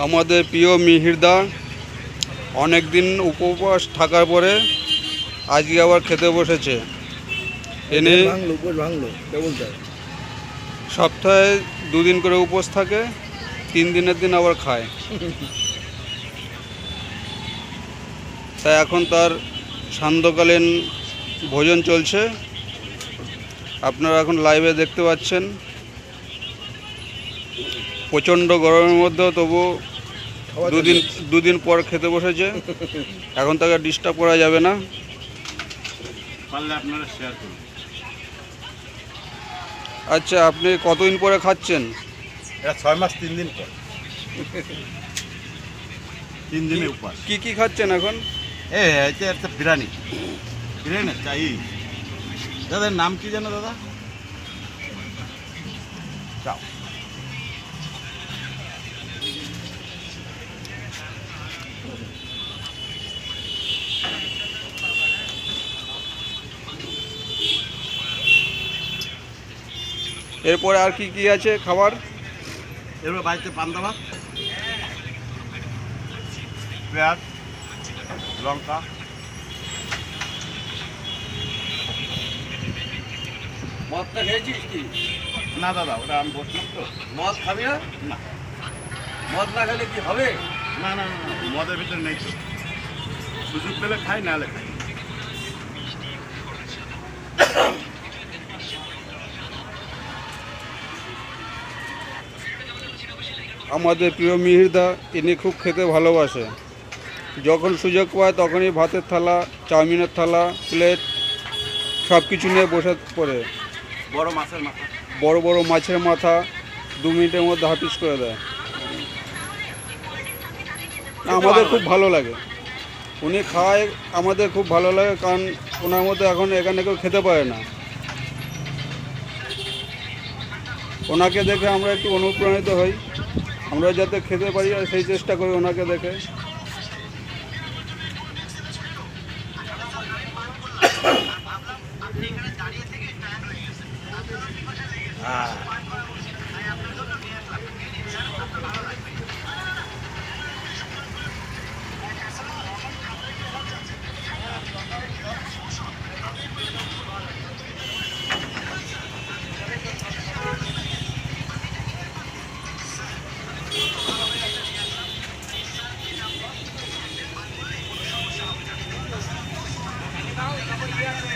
আমাদের প্রিয় মিহিরদা অনেক দিন উপবাস থাকার পরে আজকে আবার খেতে বসেছে। এনে সপ্তাহে 2 দিন করে উপোস থাকে, 3 দিনের দিন আবার খায়। তাই এখন তার সান্ধ্যকালীন ভোজন চলছে, আপনারা এখন লাইভে দেখতে পাচ্ছেন। প্রচণ্ড গরমের মধ্যেও তবু 2 দিন পর খেতে বসেছে। এখন তাকে ডিস্টার্ব করা যাবে না। আপনারা শেয়ার করুন। আচ্ছা, আপনি কতদিন পরে খাচ্ছেন? এটা 6 মাস 3 দিন পর। 3 দিনের উপবাস। কি খাচ্ছেন এখন? এটা একটা বিরিয়ানি না চাই। দাদার নাম কি জানো দাদা? চাও। এরপরে আর কি আছে খাবার? এরপর বাড়িতে পান্তা ভাত, পেঁয়াজ, লঙ্কা। মদটা খেয়েছিস কি? না দাদা, ওটা আমি বসলাম তো। মদ খাবি না? না মদ না খেলে কি হবে? না না না, মদের ভিতরে নেই তো। সুযোগ পেলে খাই, না হলে খাই। আমাদের প্রিয় মিহিরদা ইনি খুব খেতে ভালোবাসে। যখন সুযোগ পায় তখনই ভাতের থালা, চাউমিনের থালা, প্লেট সব কিছু নিয়ে বসে পড়ে। বড় মাছের মাথা। বড় বড় মাছের মাথা 2 মিনিটের মধ্যে হাফিস করে দেয়। আমাদের খুব ভালো লাগে, উনি খায়, আমাদের খুব ভালো লাগে, কারণ ওনার মধ্যে এখন এখানে কেউ খেতে পারে না। ওনাকে দেখে আমরা একটু অনুপ্রাণিত হই, আমরা যাতে খেতে পারি আর সেই চেষ্টা করি ওনাকে দেখে। হ্যাঁ।